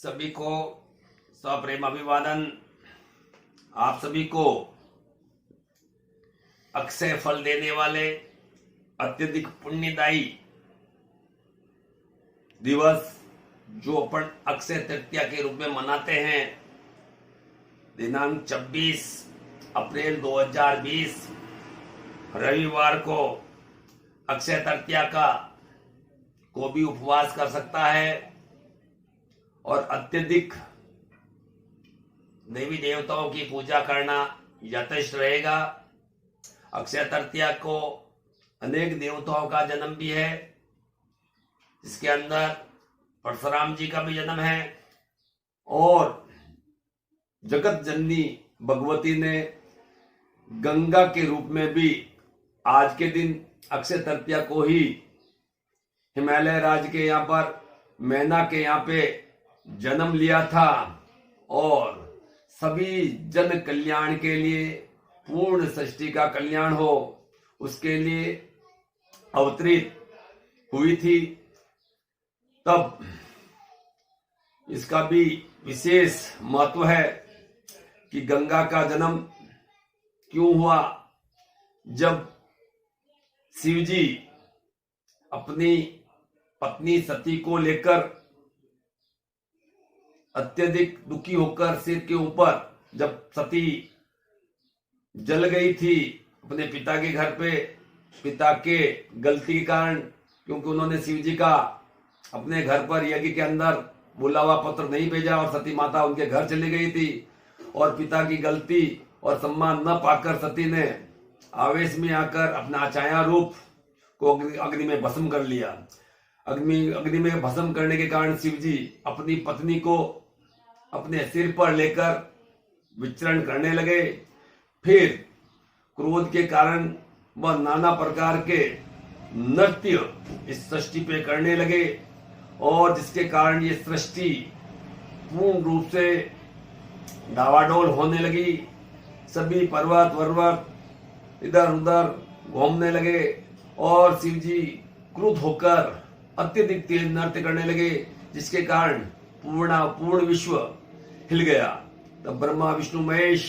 सभी को सप्रेम अभिवादन। आप सभी को अक्षय फल देने वाले अत्यधिक पुण्यदायी दिवस जो अपन अक्षय तृतीया के रूप में मनाते हैं, दिनांक 26 अप्रैल 2020 रविवार को अक्षय तृतीया को भी उपवास कर सकता है और अत्यधिक देवी देवताओं की पूजा करना यथेष्ट रहेगा। अक्षय तृतीया को अनेक देवताओं का जन्म भी है, जिसके अंदर परशुराम जी का भी जन्म है और जगत जननी भगवती ने गंगा के रूप में भी आज के दिन अक्षय तृतीया को ही हिमालय राज्य के यहाँ पर मैना के यहाँ पे जन्म लिया था और सभी जन कल्याण के लिए, पूर्ण सृष्टि का कल्याण हो उसके लिए अवतरित हुई थी। तब इसका भी विशेष महत्व है कि गंगा का जन्म क्यों हुआ। जब शिव जी अपनी पत्नी सती को लेकर अत्यधिक दुखी होकर सिर के ऊपर, जब सती जल गई थी अपने पिता के घर पे, पिता के गलती के कारण, क्योंकि उन्होंने शिव जी का अपने घर पर यज्ञ के अंदर बुलावा पत्र नहीं भेजा और सती माता उनके घर चली गई थी और पिता की गलती और सम्मान न पाकर सती ने आवेश में आकर अपना छाया रूप को अग्नि में भस्म कर लिया। अग्नि में भस्म करने के कारण शिव जी अपनी पत्नी को अपने सिर पर लेकर विचरण करने लगे। फिर क्रोध के कारण वह नाना प्रकार के नृत्य इस सृष्टि पे करने लगे और जिसके कारण ये सृष्टि पूर्ण रूप से डावाडोल होने लगी। सभी पर्वत वर्वत इधर उधर घूमने लगे और शिव जी क्रुद्ध होकर अत्यधिक तेज नृत्य करने लगे, जिसके कारण पूर्ण विश्व हिल गया। तब ब्रह्मा विष्णु महेश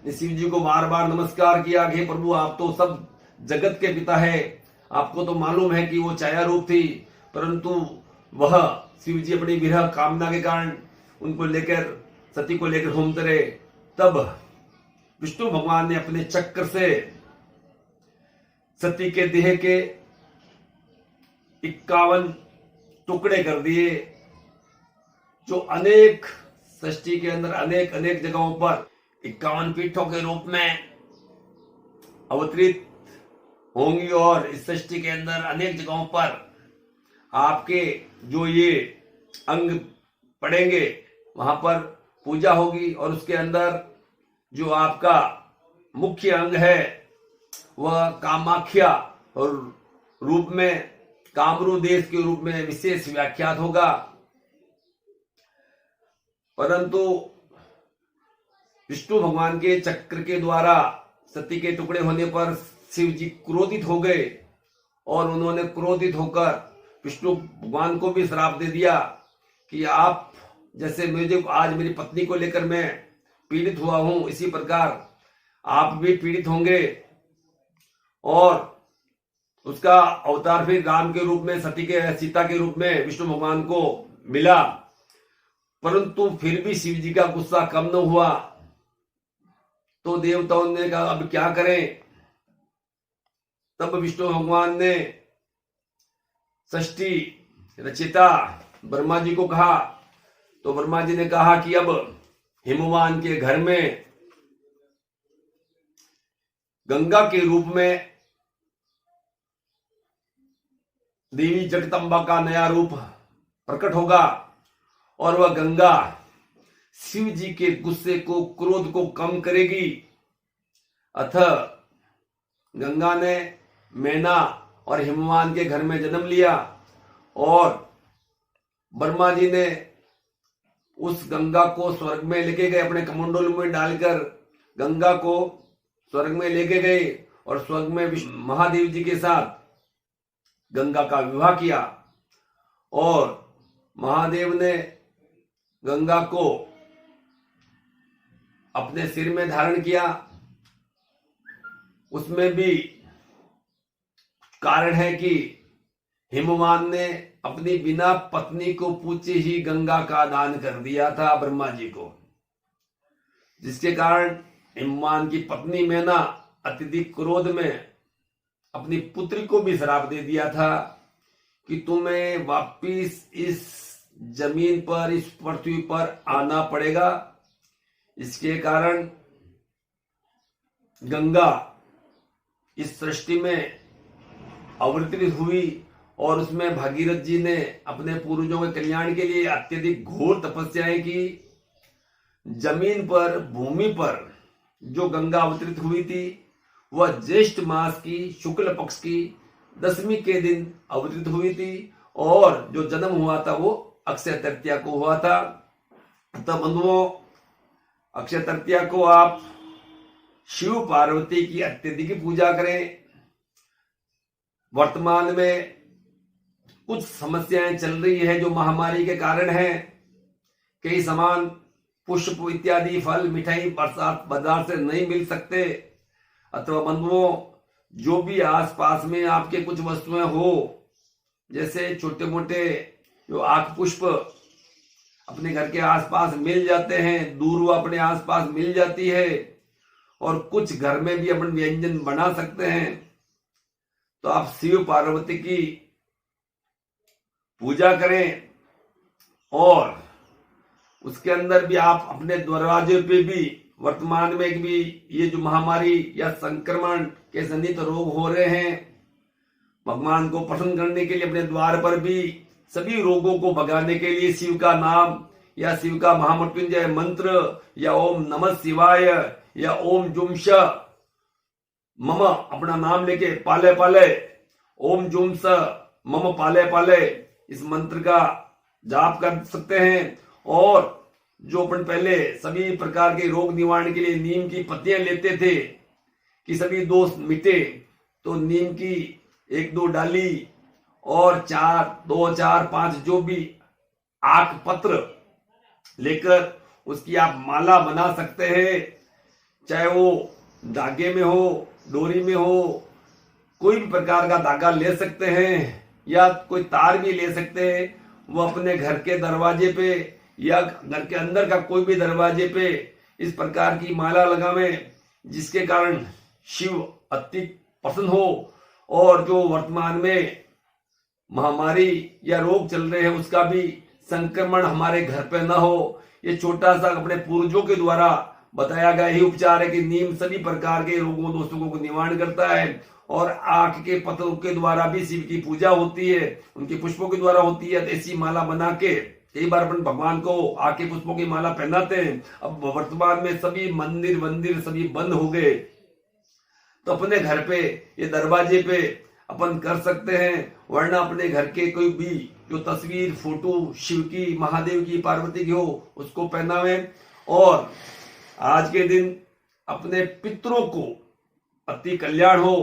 ने शिव जी को बार बार नमस्कार किया कि प्रभु आप तो सब जगत के पिता है, आपको तो मालूम है कि वो छाया रूप थी, परंतु वह शिव जी अपनी विरह कामना के कारण उनको लेकर सती को लेकर घूमते रहे। तब विष्णु भगवान ने अपने चक्र से सती के देह के 51 टुकड़े कर दिए, जो अनेक सृष्टि के अंदर अनेक अनेक जगहों पर 51 पीठों के रूप में अवतरित होंगी और इस सृष्टि के अंदर अनेक जगहों पर आपके जो ये अंग पड़ेंगे वहां पर पूजा होगी और उसके अंदर जो आपका मुख्य अंग है वह कामाख्या और रूप में, कामरू देश के रूप में विशेष व्याख्यात होगा। परंतु विष्णु भगवान के चक्र के द्वारा सती के टुकड़े होने पर शिव जी क्रोधित हो गए और उन्होंने क्रोधित होकर विष्णु भगवान को भी श्राप दे दिया कि आप जैसे मुझे आज मेरी पत्नी को लेकर मैं पीड़ित हुआ हूं, इसी प्रकार आप भी पीड़ित होंगे। और उसका अवतार फिर राम के रूप में, सीता के रूप में विष्णु भगवान को मिला, परंतु फिर भी शिव जी का गुस्सा कम न हुआ। तो देवताओं ने कहा अब क्या करें। तब विष्णु भगवान ने सृष्टि रचिता ब्रह्मा जी को कहा, तो ब्रह्मा जी ने कहा कि अब हिमवान के घर में गंगा के रूप में देवी जगदम्बा का नया रूप प्रकट होगा और वह गंगा शिव जी के गुस्से को, क्रोध को कम करेगी। अतः गंगा ने मैना और हिमवान के घर में जन्म लिया और ब्रह्मा जी ने उस गंगा को स्वर्ग में लेके गए, अपने कमंडल में डालकर गंगा को स्वर्ग में लेके गए और स्वर्ग में महादेव जी के साथ गंगा का विवाह किया और महादेव ने गंगा को अपने सिर में धारण किया, उसमें भी कारण है कि हिमवान ने अपनी बिना पत्नी को पूछे ही गंगा का दान कर दिया था ब्रह्मा जी को, जिसके कारण हिमवान की पत्नी मैना अत्यधिक क्रोध में अपनी पुत्री को भी श्राप दे दिया था कि तुम्हें वापिस इस जमीन पर, इस पृथ्वी पर आना पड़ेगा। इसके कारण गंगा इस सृष्टि में अवतरित हुई और उसमें भागीरथ जी ने अपने पूर्वजों के कल्याण के लिए अत्यधिक घोर तपस्याएं की। जमीन पर, भूमि पर जो गंगा अवतरित हुई थी वह ज्येष्ठ मास की शुक्ल पक्ष की 10वीं के दिन अवतरित हुई थी और जो जन्म हुआ था वो अक्षय तृतीया को हुआ था। तब बंधुओं, अक्षय तृतीया को आप शिव पार्वती की अत्यधिक पूजा करें। वर्तमान में कुछ समस्याएं चल रही है जो महामारी के कारण है। कई सामान, पुष्प इत्यादि, फल, मिठाई, प्रसाद बाजार से नहीं मिल सकते। अथवा बंधुओं, जो भी आसपास में आपके कुछ वस्तुएं हो, जैसे छोटे मोटे जो आक पुष्प अपने घर के आसपास मिल जाते हैं, दूर अपने आसपास मिल जाती है, और कुछ घर में भी अपन व्यंजन बना सकते हैं, तो आप शिव पार्वती की पूजा करें। और उसके अंदर भी आप अपने दरवाजे पे भी, वर्तमान में भी ये जो महामारी या संक्रमण के जनित रोग हो रहे हैं, भगवान को प्रसन्न करने के लिए अपने द्वार पर भी सभी रोगों को भगाने के लिए शिव का नाम या शिव का महामृत्युंजय मंत्र या ओम नमः शिवाय या ओम जुम श मम अपना नाम लेके पाले पाले, ओम जुम स मम पाले पाले, इस मंत्र का जाप कर सकते हैं। और जो अपन पहले सभी प्रकार के रोग निवारण के लिए नीम की पत्तियां लेते थे कि सभी दोष मिटे, तो नीम की 1-2 डाली और 2, 4, 5 जो भी आक पत्र लेकर उसकी आप माला बना सकते हैं। चाहे वो धागे में हो, डोरी में हो, कोई भी प्रकार का धागा ले सकते हैं या कोई तार भी ले सकते हैं। वो अपने घर के दरवाजे पे या घर के अंदर का कोई भी दरवाजे पे इस प्रकार की माला लगावें, जिसके कारण शिव अति प्रसन्न हो और जो वर्तमान में महामारी या रोग चल रहे हैं उसका भी संक्रमण हमारे घर पे न हो। ये छोटा सा अपने पूर्वजों के द्वारा बताया गया ही उपचार है कि नीम सभी प्रकार के रोगों दोषों को निवारण करता है। और आंख के पत्रों के द्वारा भी शिव की पूजा होती है, उनके पुष्पों के द्वारा होती है। तो ऐसी माला बना के कई बार अपन भगवान को आंख के पुष्पों की माला पहनाते हैं। अब वर्तमान में सभी मंदिर सभी बंद हो गए, तो अपने घर पे ये दरवाजे पे अपन कर सकते हैं। वरना अपने घर के कोई भी जो तस्वीर, फोटो शिव की, महादेव की, पार्वती की हो उसको पहनावे। और आज के दिन अपने पितरों को अति कल्याण हो,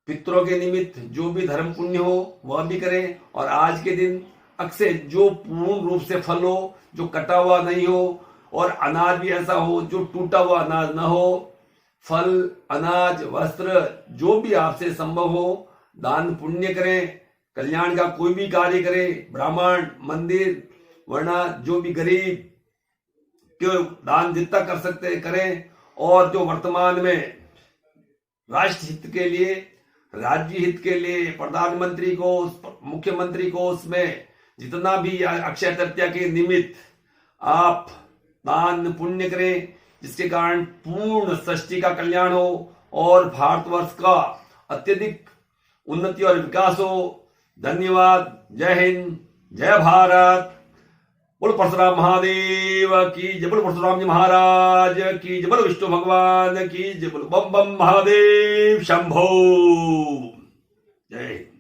पितरों के निमित्त जो भी धर्म पुण्य हो वह भी करें। और आज के दिन अक्षय जो पूर्ण रूप से फल हो, जो कटा हुआ नहीं हो, और अनाज भी ऐसा हो जो टूटा हुआ अनाज ना हो। फल, अनाज, वस्त्र जो भी आपसे संभव हो दान पुण्य करें। कल्याण का कोई भी कार्य करें, ब्राह्मण, मंदिर, वरना जो भी गरीब क्यों दान जितना कर सकते हैं करें। और जो वर्तमान में राष्ट्र हित के लिए, राज्य हित के लिए, प्रधानमंत्री को, मुख्यमंत्री को, उसमें जितना भी अक्षय तृतीया के निमित्त आप दान पुण्य करें, जिसके कारण पूर्ण सृष्टि का कल्याण हो और भारतवर्ष का अत्यधिक उन्नति और विकास हो। धन्यवाद। जय हिंद, जय भारत। बोल परशुराम महादेव की जय, बोल परशुराम जी महाराज की जय, बोल विष्णु भगवान की जय, बोल बम बम महादेव शंभो। जय।